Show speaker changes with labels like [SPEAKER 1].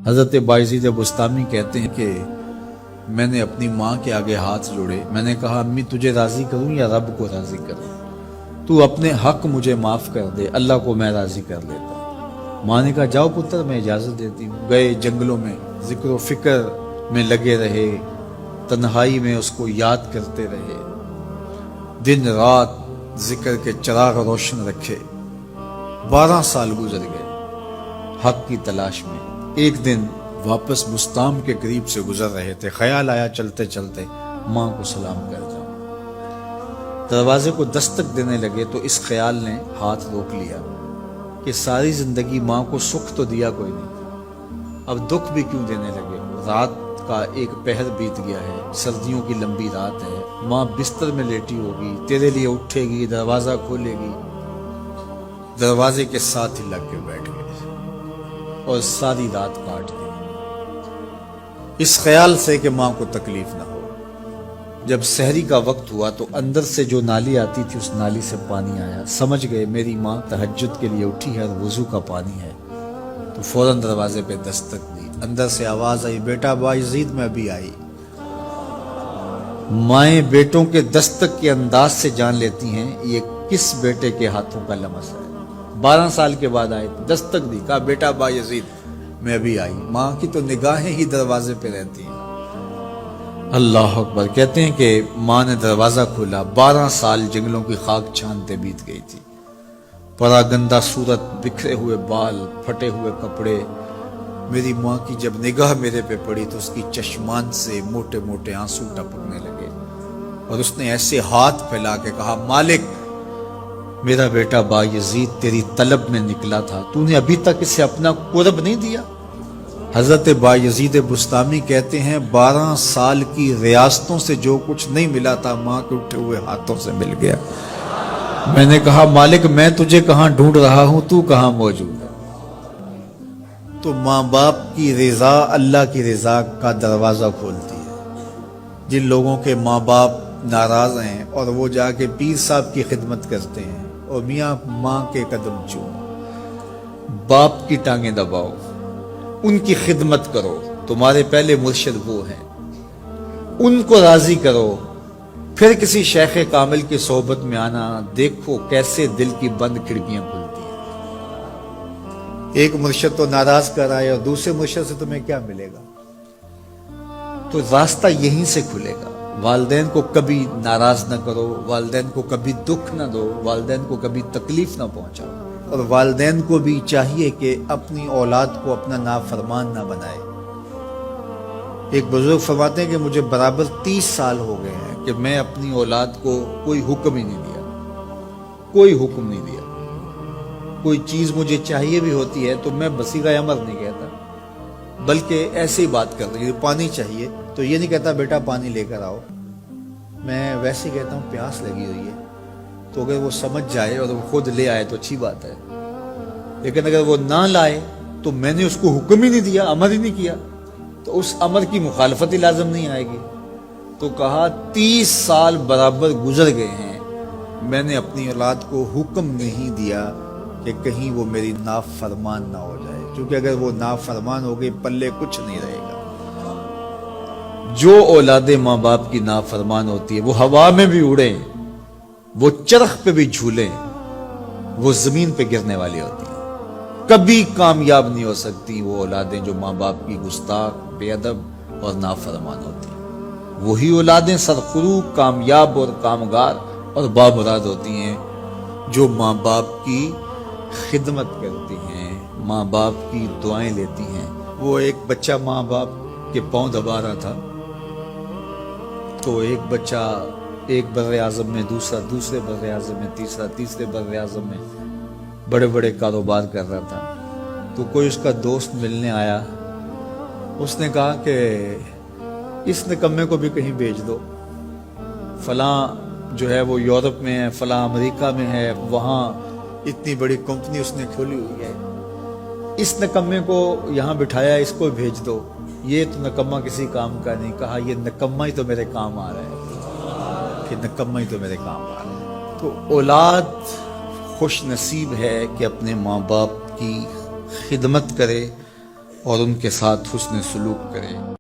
[SPEAKER 1] حضرت بایزید بستامی کہتے ہیں کہ میں نے اپنی ماں کے آگے ہاتھ جوڑے، میں نے کہا امی تجھے راضی کروں یا رب کو راضی کروں؟ تو اپنے حق مجھے معاف کر دے، اللہ کو میں راضی کر لیتا ہوں۔ ماں نے کہا جاؤ پتر میں اجازت دیتی ہوں۔ گئے جنگلوں میں، ذکر و فکر میں لگے رہے، تنہائی میں اس کو یاد کرتے رہے، دن رات ذکر کے چراغ روشن رکھے۔ 12 سال گزر گئے حق کی تلاش میں۔ ایک دن واپس بستام کے قریب سے گزر رہے تھے، خیال آیا چلتے چلتے ماں کو سلام کر جاؤں۔ دروازے کو دستک دینے لگے تو اس خیال نے ہاتھ روک لیا کہ ساری زندگی ماں کو سکھ تو دیا کوئی نہیں، اب دکھ بھی کیوں دینے لگے؟ رات کا ایک پہر بیت گیا ہے، سردیوں کی لمبی رات ہے، ماں بستر میں لیٹی ہوگی، تیرے لیے اٹھے گی، دروازہ کھولے گی۔ دروازے کے ساتھ ہی لگ کے بیٹھ گئے اور ساری رات کاٹ دی، اس خیال سے کہ ماں کو تکلیف نہ ہو۔ جب سحری کا وقت ہوا تو اندر سے جو نالی آتی تھی اس نالی سے پانی آیا، سمجھ گئے میری ماں تہجد کے لیے اٹھی ہے اور وضو کا پانی ہے، تو فوراً دروازے پہ دستک دی۔ اندر سے آواز آئی بیٹا بایزید میں ابھی آئی۔ مائیں بیٹوں کے دستک کے انداز سے جان لیتی ہیں یہ کس بیٹے کے ہاتھوں کا لمس ہے۔ 12 سال کے بعد آئے، دستک دی، کہا بیٹا بایزید میں ابھی آئی۔ ماں کی تو نگاہیں ہی دروازے پہ رہتی ہیں۔ اللہ اکبر۔ کہتے ہیں کہ ماں نے دروازہ کھولا، 12 سال جنگلوں کی خاک چھانتے بیت گئی تھی، پراگندہ صورت، بکھرے ہوئے بال، پھٹے ہوئے کپڑے۔ میری ماں کی جب نگاہ میرے پہ پڑی تو اس کی چشمان سے موٹے موٹے آنسو ٹپکنے لگے، اور اس نے ایسے ہاتھ پھیلا کے کہا مالک میرا بیٹا بایزید تیری طلب میں نکلا تھا، تو نے ابھی تک اسے اپنا قرب نہیں دیا؟ حضرت بایزید بستامی کہتے ہیں 12 سال کی ریاستوں سے جو کچھ نہیں ملا تھا ماں کے اٹھے ہوئے ہاتھوں سے مل گیا۔ میں نے کہا مالک میں تجھے کہاں ڈھونڈ رہا ہوں، تو کہاں موجود ہے؟ تو ماں باپ کی رضا اللہ کی رضا کا دروازہ کھولتی ہے۔ جن لوگوں کے ماں باپ ناراض ہیں اور وہ جا کے پیر صاحب کی خدمت کرتے ہیں اور میاں ماں کے قدم چومو، باپ کی ٹانگیں دباؤ، ان کی خدمت کرو، تمہارے پہلے مرشد وہ ہیں، ان کو راضی کرو، پھر کسی شیخ کامل کی صحبت میں آنا، دیکھو کیسے دل کی بند کھڑکیاں کھلتی ہیں۔ ایک مرشد تو ناراض کر آئے اور دوسرے مرشد سے تمہیں کیا ملے گا؟ تو راستہ یہیں سے کھلے گا۔ والدین کو کبھی ناراض نہ کرو، والدین کو کبھی دکھ نہ دو، والدین کو کبھی تکلیف نہ پہنچاؤ، اور والدین کو بھی چاہیے کہ اپنی اولاد کو اپنا نافرمان نہ بنائے۔ ایک بزرگ فرماتے ہیں کہ مجھے برابر 30 سال ہو گئے ہیں کہ میں اپنی اولاد کو کوئی حکم ہی نہیں دیا، کوئی حکم نہیں دیا۔ کوئی چیز مجھے چاہیے بھی ہوتی ہے تو میں بصیغہ امر نہیں کہتا، بلکہ ایسے ہی بات کرتا ہوں۔ پانی چاہیے تو یہ نہیں کہتا بیٹا پانی لے کر آؤ، میں ویسے ہی کہتا ہوں پیاس لگی ہوئی ہے، تو اگر وہ سمجھ جائے اور وہ خود لے آئے تو اچھی بات ہے، لیکن اگر وہ نہ لائے تو میں نے اس کو حکم ہی نہیں دیا، امر ہی نہیں کیا، تو اس امر کی مخالفت ہی لازم نہیں آئے گی۔ تو کہا 30 سال برابر گزر گئے ہیں، میں نے اپنی اولاد کو حکم نہیں دیا کہ کہیں وہ میری نافرمان نہ ہو جائے، کیونکہ اگر وہ نافرمان ہو گئی پلے کچھ نہیں رہے گا۔ جو اولاد ماں باپ کی نافرمان ہوتی ہے وہ ہوا میں بھی اڑیں، وہ چرخ پہ بھی جھولیں، وہ زمین پہ گرنے والی ہوتی ہیں، کبھی کامیاب نہیں ہو سکتی وہ اولادیں جو ماں باپ کی گستاخ، بے ادب اور نافرمان ہوتی ہیں۔ وہی اولادیں سرخرو، کامیاب اور کامگار اور بامراد ہوتی ہیں جو ماں باپ کی خدمت کرتی ہیں، ماں باپ کی دعائیں لیتی ہیں۔ وہ ایک بچہ ماں باپ کے پاؤں دبا رہا تھا، تو ایک بچہ ایک بر اعظم میں، دوسرا دوسرے بر اعظم میں، تیسرا تیسرے بر اعظم میں بڑے بڑے کاروبار کر رہا تھا۔ تو کوئی اس کا دوست ملنے آیا، اس نے کہا کہ اس نکمے کو بھی کہیں بھیج دو، فلاں جو ہے وہ یورپ میں ہے، فلاں امریکہ میں ہے، وہاں اتنی بڑی کمپنی اس نے کھولی ہوئی ہے، اس نکمے کو یہاں بٹھایا، اس کو بھیج دو، یہ تو نکمہ کسی کام کا نہیں۔ کہا یہ نکمہ ہی تو میرے کام آ رہا ہے، کہ نکمہ ہی تو میرے کام آ رہا ہے۔ تو اولاد خوش نصیب ہے کہ اپنے ماں باپ کی خدمت کرے اور ان کے ساتھ حسن سلوک کرے۔